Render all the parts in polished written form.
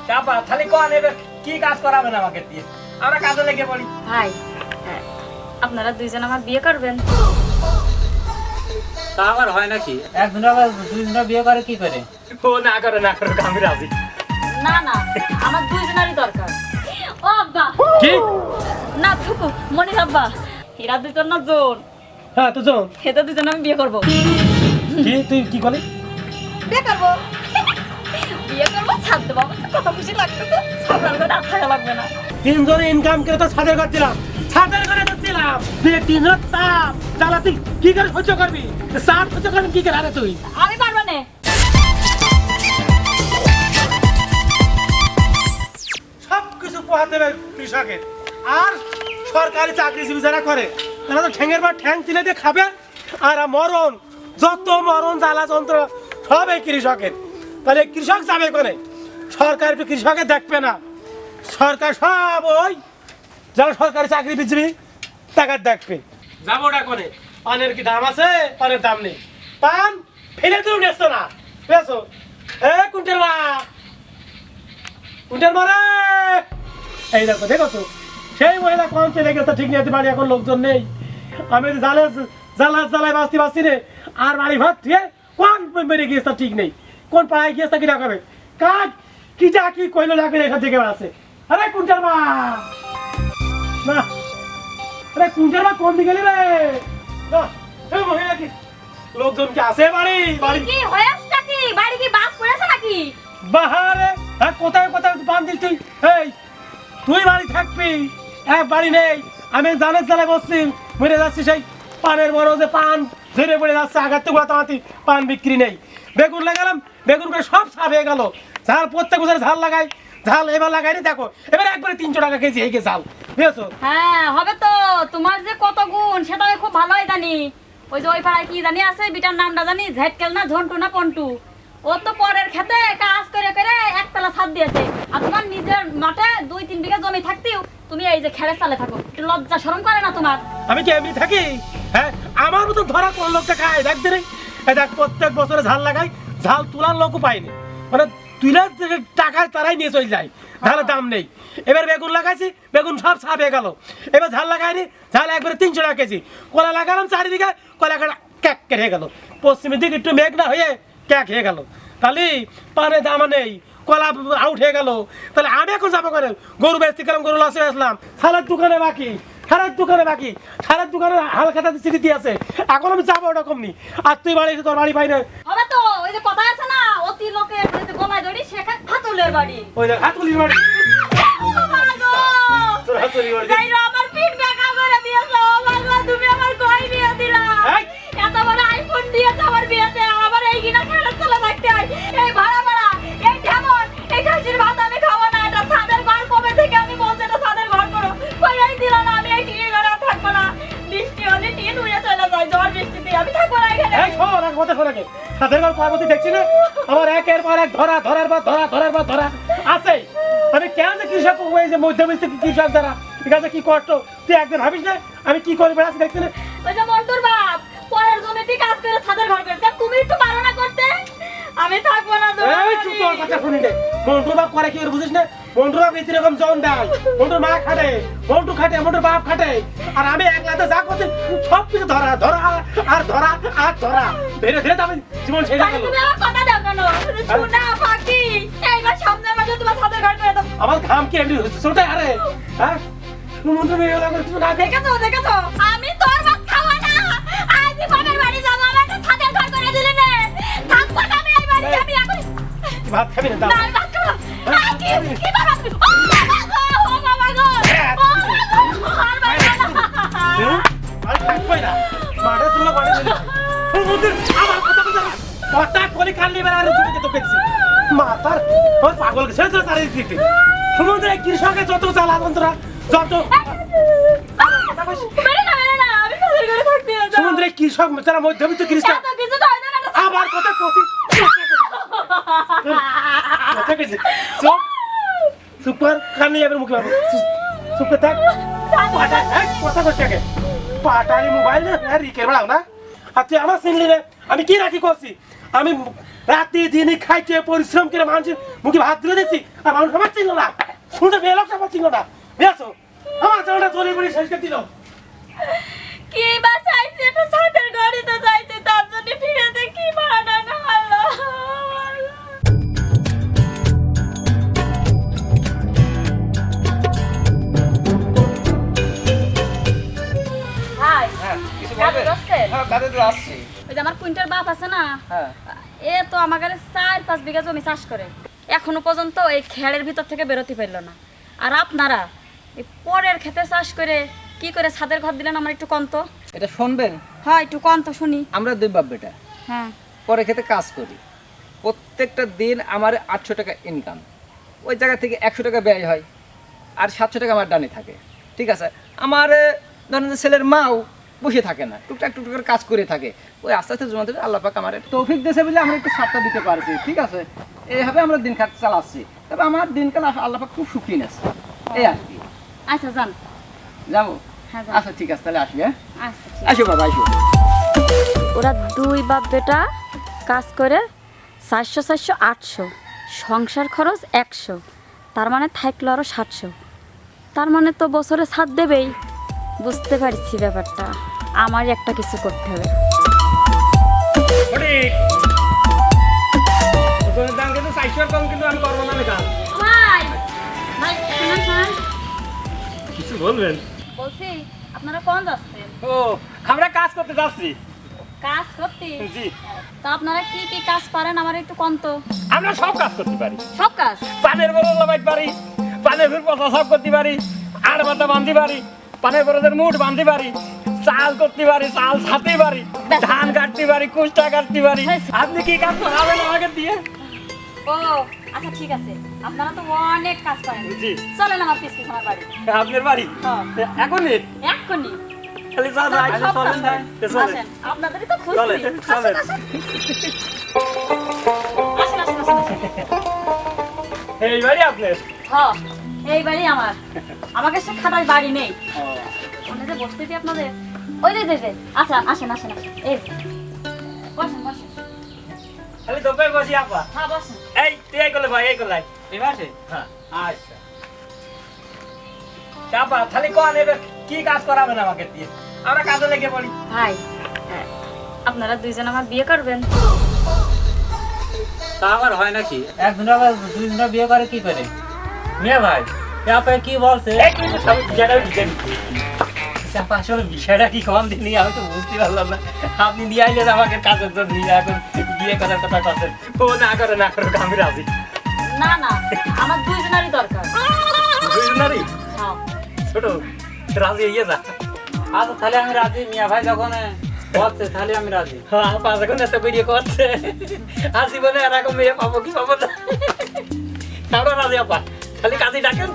চাপা খালি কোন এবার কি কাজ করাবেন আমাকে দিয়ে আমরা কাজে লেগে পড়ি ভাই আপনারা দুইজন আমার বিয়ে করবেন? তা আবার হয় নাকি? একজন আবার দুইজন বিয়ে করে কি করে? ও না করে আমি রাজি। না না, আমার দুইজনেরই দরকার। ও আব্বা কি না থুকু মনির আব্বা, এরা দুজন না জোন। হ্যাঁ তো জন খেতে দুজন আমি বিয়ে করব। কি তুই কি বলি? বিয়ে করব, বিয়ে করব, ছাদ দেবো। কত খুশি লাগতেছে, আপনার করে আর থাকা লাগবে না। তিনজনে ইনকাম করে তো ছাদের ঘর দিলাম, ছাদের ঘরে দিলাম তুই তিন রাত তাপ জ্বালা তুই কি করে সহ্য করবি? সাত সহ্য করবি কি করে? আরে তুই আমি পারবো না। সবকিছু পোহাতে হবে কৃষকের। আর সরকারি চাকরিজীবী যারা করে তারা তো ঠ্যাঙের পর ঠ্যাং তুলে দিয়ে খাবে। আর মরণ, যত মরণ জ্বালা যন্ত্র সব এই কৃষকের। তাহলে কৃষক যাবে করে, সরকার কৃষকের দেখবে না। সরকার সব ওই যারা সরকারি চাকরিজীবী টাকার দেখবে। যাবো ওটা করে। পানের কি দাম আছে? পানের দাম নেই। পান ফেলে তুমি নেছো না, বুঝেছো? কুইন্টাল মা, কুইন্টাল মারে এই দেখো, দেখো তো সেই মহিলা কম চলে গেছে, ঠিক নিতে পারি এখন লোকজন নেই। আমি জ্বালায় বাঁচতে রে। আর বাড়ি ভাত দিয়ে কোন বেড়ে গিয়েছে ঠিক নেই, কোন পাড়ায় গিয়েছে কি রাখাবে কাজ কি যা কি কইলো লাগবে এখান থেকে আছে। আরে কুইন্টাল মা না, আরে কুইন্টাল মা কোন দিকে গেলি রে? না এই মহিলা কি লোকজন কি আছে বাড়ি? বাড়ি কি হয়েছে কি? বাড়ি কি বাস পড়েছে নাকি? বাহারে কোথায় কোথায় বান্ধিল তুই? এই তুই বাড়ি থাকবি, বাড়ি নেই। আমি জানের জালে বসছি, মরে যাচ্ছি। সেই পানের বড় যে পান ধরে পড়ে যাচ্ছে, আঘাত তো গোড়াতে পান বিক্রি নেই। বেগুন লাগালাম, বেগুন করে সব সাফ হয়ে গেল। ঝাল প্রত্যেক বছর ঝাল লাগাই, ঝাল এবার লাগাইনি। দেখো এবার একবারে 300 টাকা কেজি হয়ে গেছে ঝাল, বুঝেছো? হ্যাঁ হবে তো। তোমার যে কত গুণ সেটা আমি খুব ভালোই জানি। ওই যে ওই পাড়ায় কি জানি আছে, বিটার নামটা জানি, ঝেটকেল না ঝন্টু না পন্টু। ও তো পরের খেতে কাজ করে করে একতলা ছাদ দিয়েছে। আর তোমার নিজের মাঠে 2-3 বিঘা জমি থাকতেও তুমি এই যে খেড়ে চালে থাকো। একটু লজ্জা শরম করে না তোমার? আমি কি এমনি থাকি? হ্যাঁ, আমার মতো ধরা কোন লোকটা খায় দেখতে রে। এই দেখ প্রত্যেক বছরে ঝাল লাগাই, ঝাল তোলার লোকও পাইনি। মানে তুলে টাকায় তারাই নিয়ে চলে যায়, ঝালের দাম নেই। এবার বেগুন লাগাইছি, বেগুন সব সাপ হয়ে গেল। এবার ঝাল লাগাইনি, ঝাল একবারে 300 টাকা কেজি। কলা লাগালাম 4 বিঘা, কলা কাটা ক্যাক কেটে গেল। পশ্চিমের দিকে একটু মেঘ না হয়ে ক্যাক হয়ে গেল। তাহলে পানের দাম নেই, কলা আউট হয়ে গেল। তাহলে আমি এখন যাবো করে? গরু বেচতে গেলাম, গরু লসে আসলাম। সালার দোকানে বাকি, সারার দোকানে বাকি, সারার দোকানে হাল খাতাতে স্মৃতি আছে। এখন আমি যাবো ওরকম নি। আর তুই বাড়ি এসে তোর বাড়ি পাই না। হবে তো। ওই যে কথা আছে না, অতি লোকের গলায় দড়ি সেখানে হাতুলের বাড়ি। ওই দেখ হাতুলির বাড়ি, তোর হাতুলির বাড়ি। আমার পিঠ বেঁকা করে দিয়েছো। তুমি আমার কই বিয়ে দিলা? এত বড় আইফোন দিয়েছো আমার বিয়েতে, আবার এই কিনা খেলে চলে থাকতে হয়। এই ভাড়া ভাড়া, এই ঢেমন, এই খাসির ভাত আমি খাবো না। এটা ছাদের ঘর কবে থেকে আমি বলছি এটা ছাদের ঘর করো, কই এই দিলা না। আমি এই টিনের ঘরে আর থাকবো না। বৃষ্টি হলে টিন উড়ে চলে যায়, ঝড় বৃষ্টিতে আমি থাকবো না এখানে। এই শোন, এক কথা শোনাকে সাথে পার্বতী দেখছি না, আমার একের পর এক ধরা, ধরার পর ধরা, ধরার পর ধরা আছে। আমি কেন যে কৃষক ওই যে মধ্যবিত্ত কৃষক যারা এখানে কি কষ্ট, তুই একদিন ভাবিস না আমি কি করে বেড়াচ্ছি দেখছি না? ওই যে মন্টুর বাপ পরের জমিতে কাজ করে ছাদের ঘর করতে, তুমি একটু পারো না করতে? আমি থাকবো না। এই চুপ, তোর কথা শুনি রে। মন্টুর বাপ করে কি করে বুঝিস না? মন্টুর বাপ এই রকম জন দেয়, মন্টুর মা খাটে, মন্টু খাটে, মন্টুর বাপ খাটে। আর আমি একলাতে যা করছি সব কিছু ধরা, ধরা আর ধরা আর ধরা, ধীরে ধীরে আমি জীবন শেষ হয়ে গেল। তুমি আমার কথা দাও কেন? শোনা ফাঁকি, এইবার সামনের মাসে তোমার ছাদের ঘর করে দাও। আমার ঘাম কি এমনি ছোট? আরে হ্যাঁ, মন্টু মেয়ে হলো কিছু না দেখে। দেখেছো দেখেছো, আমি তোর ভাত খাবো না। আজ বাবার বাড়ি যাবো, আমার তো ছাদের ঘর করে দিলি না। থাকবো না আমি এই বাড়ি। আমি এখন ভাত খাবি না? না, আমি ভাত খাবো না। কি কি বাবা তুমি? ও বাবা গো, ও বাবা গো, ও বাবা গো, আর বাবা না। আর থাকবই না, মাঠে তুলো বাড়ি দিল। আমার কথা বলতে কথা করে কাটলি বেলা আর জমিতে তো পেয়েছি মাথার ওই পাগল ছেড়ে তো তার দিতে। সমুদ্রে কৃষকের যত জ্বালা যন্ত্রণা, যত মেরে না মেরে না, আমি ছাদের ঘরে থাকতে না। সমুদ্রে কৃষক যারা মধ্যবিত্ত কৃষক এত কিছু তো হয় না। আবার কথা কতি কথা কেছে চুপ চুপ কর, কান্নি যাবে মুখে মারবো। চুপ করে থাক। পাটা কথা করছে আগে পাটারি মোবাইল না রিকের বেড়াও না। আর তুই আমার চিনলি না, আমি কি রাখি করছি? আমি রাতে দিনে খাইতে পরিশ্রম করে মানুষের মুখে ভাত তুলে দিচ্ছি আর মানুষ আমার চিনল না, শুনতে মেয়ে লোকটা আমার চিনল না। বেসো আমার চালটা চলে পড়ে শেষ করে দিল। কি বা চাইছে একটা ছাদের গাড়ি তো চাইছে, তার জন্য ফিরেতে কি ভাড়া না আল্লাহ। হাই হ্যাঁ কিছু কাজে বলবেন? আসছেন? হ্যাঁ কাজে তো আসছি। ওই যে আমার কুইন্টাল বাপ আছে না, হ্যাঁ এ তো আমার কাছে 4-5 বিঘা জমি চাষ করে, এখনো পর্যন্ত এই খেড়ের ভিতর থেকে বেরোতে পারলো না। আর আপনারা এই পরের খেতে চাষ করে কি করে ছাদের ঘর দিলেন আমার একটু কন্ত। এটা শুনবেন? হ্যাঁ একটু কন্ত শুনি। আমরা দুই বাপ বেটা হ্যাঁ পরে খেতে কাজ করি, প্রত্যেকটা দিন আমার 800 টাকা ইনকাম, ওই জায়গা থেকে 100 টাকা ব্যয় হয় আর 700 টাকা আমার ডানে থাকে। ঠিক আছে, আমার ধরেন যে ছেলের মাও বসে থাকে না, টুকটাক টুকটাক কাজ করে থাকে, ওই আস্তে আস্তে জমাতে আল্লাহ পাক আমার তৌফিক দিয়েছে বলে আমরা একটু সারটা দিতে পারছি। ঠিক আছে, এইভাবে আমরা দিন খাট চালাচ্ছি, তবে আমার দিনকাল আল্লাহ পাক খুব সুখী আছে, এই আর কি। আচ্ছা যান। যাবো? হ্যাঁ যান। আচ্ছা ঠিক আছে, তাহলে আসি। হ্যাঁ আচ্ছা ঠিক আসো বাবা আসো। ওরা দুই বাপ বেটা কাজ করে 400-400-800, সংসার খরচ 100, তার মানে থাকলো আরো 700, তার মানে তো বছরে ছাদ দেবেই। বুঝতে পারছি ব্যাপারটা, আমারই একটা কিছু করতে হবে। ওজনের দাম কিন্তু 400 কম, কিন্তু আমি করবো না কাজ। ভাই ভাই শুনুন শুনুন, কিছু বলবেন? বলছি আপনারা কোন যাচ্ছেন? ও আমরা কাজ করতে যাচ্ছি। কাজ করতে? জি। তা আপনারা কি কি কাজ পারেন আমার একটু কন্ত। আমরা সব কাজ করতে পারি, সব কাজ? পানের বড় লাগাইতে পারি, পানের ফুল পচা সব করতে পারি, আর মাথা বাঁধতে পারি, পানের বড়দের মুঠ বাঁধতে পারি, চাল করতে পারি, চাল ছাড়তে পারি, ধান কাটতে পারি, কুষ্টা কাটতে পারি। আপনি কি কাজ করাবেন আমাকে দিয়ে? ও আচ্ছা ঠিক আছে, আপনারা তো অনেক কাজ পারেন। জি। চলেন আমার পিস পিস আমার বাড়ি। আপনার বাড়ি হ্যাঁ। এখনই? এক্ষুনি। খালি যা যা আপনারা সব কাজ পারেন। চলেন। আসেন, আপনাদেরই তো খুশি। চলেন, আসেন, চলেন। আসেন। আসেন, আসেন, আসেন, আসেন। এই বাড়ি আপনার? হ্যাঁ, এই বাড়ি আমার। আমাকে সে খাটার বাড়ি নেই। ওখানে যে বসতে দিই আপনাদের, ওই যে যে যে। আচ্ছা আসেন আসেন আসেন, এই যে। বসেন বসেন। খালি দোপে বসি আপা। হ্যাঁ বসেন। এই তুই এই করলে ভাই, এই করলাই ঠিক আছে। হ্যাঁ আচ্ছা চাপা খালি কোন এবার কি কাজ করাবেন আমাকে দিয়ে, আমরা কাজে লেগে পড়ি। ভাই আপনারা দুইজন আমার বিয়ে করবেন? তা আবার হয় নাকি? একজন আবার দুইজনের বিয়ে করে কি করে? মেয়ে ভাই আপনি কি বলছে? এই তুই তো সব বিষয়টা বুঝেন। চাপা আসলে বিষয়টা কি কম দিনই আমি তো বুঝতে পারলাম না। আপনি নিয়ে আইলেন আমাকে কাজের জন্য, এখন বিয়ে করার কথা কথা ও না করে না করুক আমি রাজি। না না, আমার দুইজনেরই দরকার। দুইজনারই? হ্যাঁ। ছোট রাজি হইয়ে যা। আচ্ছা তাহলে আমি রাজি, মিয়া ভাই যখন বলছে তাহলে আমি রাজি। হ্যাঁ আপা যখন এত বিয়ে করছে আর জীবনে এরকম মেয়ে পাবো কি পাবো না, আমরা রাজি আপা, খালি কাজে ডাকেন।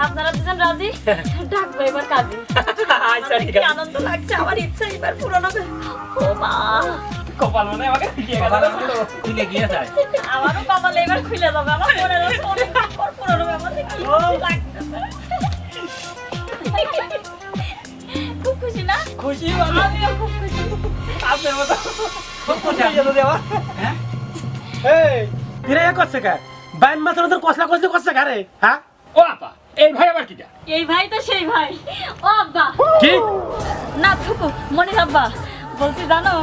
আপনারা দুজন রাজি? ডাকবো এবার কাজী। আচ্ছা ঠিক কি আছে। আনন্দ লাগছে, আমার ইচ্ছা এবার পূরণ হবে। ও মা, কপাল মনে হয় আমাকে বিয়ে সকালে করার মতো খুলে গিয়ে যায়। আমারও কপালে এবার খুলে যাবে। আমার মনে হচ্ছে অনেক পর পূরণ হবে। আমার কি লাগতেছে। খুব খুশি না? খুশি মানে আমিও খুব খুশি। আপনার মতো খুব খুশি খুশি হলো দেওয়া। হ্যাঁ এই এরা এক করছে কা বাইন মাথার ওদের কসলা কসলি করছে কারে? হ্যাঁ ও আপা এই ভাই আবার কিটা? এই ভাই তো সেই ভাই। ও আব্বা, কি না থুকু মনির আব্বা, বলছি জানো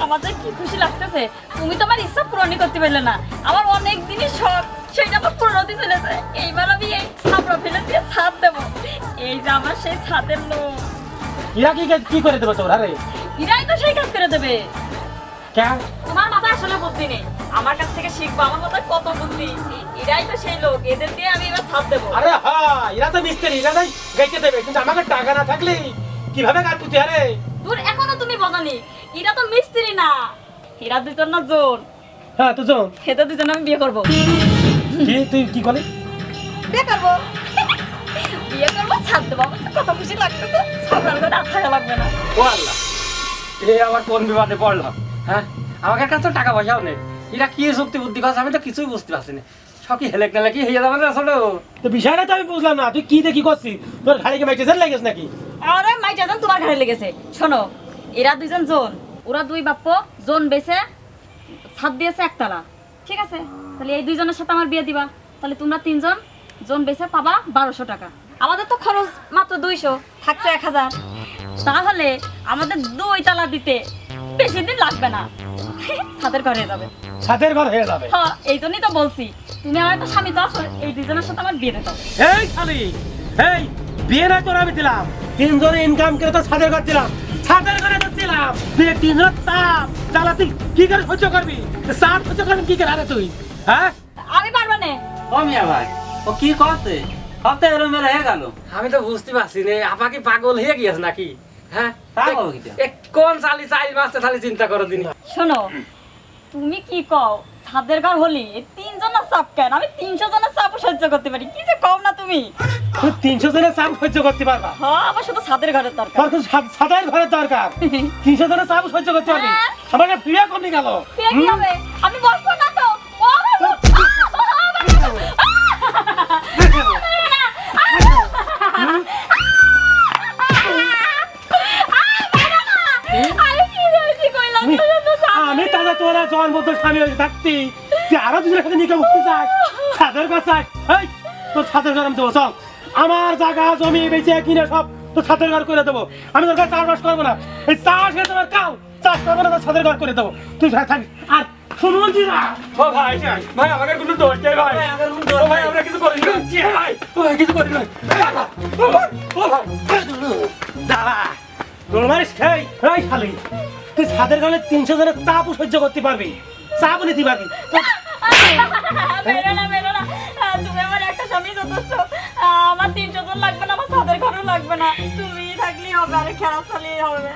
আমাদের কি খুশি লাগতেছে, তুমি তো আমার ইচ্ছা পূরণই করতে পারলে না। আমার অনেক দিনই শখ, সেইটা আমার পূরণ হতে চলেছে। এইবার আমি এই ছাপড়া ফেলে দিয়ে ছাদ দেবো। এই যে আমার সেই ছাদের লোক, এরা কি করে দেবে তোর? আরে এরাই তো সেই কাজ করে দেবে। কেন? তোমার মাথায় আসলে বুদ্ধি নেই, আমার কাছ থেকে শিখবো, আমার মাথায় কত বুদ্ধি। এরাই তো সেই লোক, এদের দিয়ে আমি এবার ছাদ দেবো। আরে হ্যাঁ এরা তো মিস্ত্রি, এরা নাই গাইতে দেবে, কিন্তু আমাকে টাকা না থাকলে কিভাবে গাছ তুই? আরে দূর, এখনো তুমি বলানি এরা তো মিস্ত্রি না, এরা দুজন না জোন। হ্যাঁ তো শোন, খেতে দুজন আমি বিয়ে করবো। কি তুই কি বলি? বিয়ে করবো, বিয়ে করবো, ছাদ দেবো। আমার তো কত খুশি লাগতেছে, সকাল করে আর থাকা লাগবে না। ও আল্লাহ, এ আমার কোন বিবাদে পড়লাম? হ্যাঁ আমার কাছে তো টাকা পয়সাও নেই, এরা কি যুক্তি বুদ্ধি করছে আমি তো কিছুই বুঝতে পারছি না। সবই হেলেক না কি হয়ে যাবে না আসলে। তো বিষয়টা তো আমি বুঝলাম না, তুই কি দেখি করছিস? তোর ঘাড়ে কি মাইটেছেন লাগেছ নাকি? আরে মাই যাজন তোমার ঘরে লেগেছে। শোনো, এরা দুইজন জোন, ওরা দুই বাপ্প জোন বেছে ছাদ দিয়েছে একতলা, ঠিক আছে? তাহলে এই দুইজনের সাথে আমার বিয়ে দিবা, তাহলে তোমরা তিনজন জন বেচে পাবা 1200 টাকা। আমাদের তো খরচ মাত্র 200, থাকছে 1000। তাহলে আমাদের 2 তালা দিতে বেশি দিন লাগবে না, ছাদের ঘর হয়ে যাবে। ছাদের ঘর হয়ে যাবে। হ্যাঁ, এই জন্যই তো বলছি, তুমি আমার একটা স্বামী তো আছো, এই দুজনের সাথে আমার বিয়ে দিতে হবে। এই শালি, এই বিয়ে নাই তোর আমি দিলাম, তিনজনে ইনকাম করে তো ছাদের ঘর দিলাম, ছাদের ঘরে তো দিলাম, তুই তিনজন তাপ জ্বালা তুই কি করে সহ্য করবি? সাত সহ্য করবি কি করে আরে তুই? হ্যাঁ আমি পারবো না। ও মিয়া ভাই, ও কি করছে? সপ্তাহে এরম মেলা হয়ে গেল। আমি তো বুঝতে পারছি না, আপা কি পাগল হয়ে গিয়েছে নাকি? হ্যাঁ, পাগল কিটা? কোন চালি চাইল মাসে খালি চিন্তা করো দিন। শোনো, তুমি কি কও? ছাদের ঘর হলি এই তিনজনের চাপ কেন? আমি 300 জনের চাপও সহ্য করতে পারি, কি যে কম না তুমি। তুই 300 জনের চাপ সহ্য করতে পারবা? হ্যাঁ, আমার শুধু ছাদের ঘরের দরকার। তোর তো ছাদের ঘরের দরকার, 300 জনের চাপ সহ্য করতে পারবি? হ্যাঁ। আমার না ফিরে কমে গেল। বিয়ে কি হবে? আমি বসবো না তো। ও আমার বউ। আমি কি হয়েছি কইলাম তো চাপ। আমি তাহলে তোরা জন্মত স্বামী হয়ে থাকতি তুই আরো দুজনের সাথে নিকে মুক্তি চাস, ছাদের ঘর চাস। এই তোর ছাদের ঘর আমি দেবো, চল আমার জায়গা জমি বেঁচে কিনে সব তোর ছাদের ঘর করে দেবো। আমি তোর কাছে চাষবাস করবো না, এই চাষ হয়ে তোমার কাল চাষ করবো না, তোর ছাদের ঘর করে দেবো, তুই থাকিস। আর শুনুন কি না ও ভাই, ভাই আমাকে কোনো দোষ নেই ভাই, ও ভাই আমরা কিছু করি না ভাই, ও ভাই কিছু করি না। ও ভাই, ও ভাই দাঁড়া, তোর মারিস খাই। এই শালি, তুই ছাদের ঘরে 300 জনের তাপও সহ্য করতে পারবি, চাপও নিতে পারবি? বেরো না, বেরো না। তুমি আমার একটা স্বামী যথেষ্ট। আমার 300 জন লাগবে না, আমার ছাদের ঘরও লাগবে না, তুমি থাকলেই হবে, আর খেলা চালিয়ে হবে।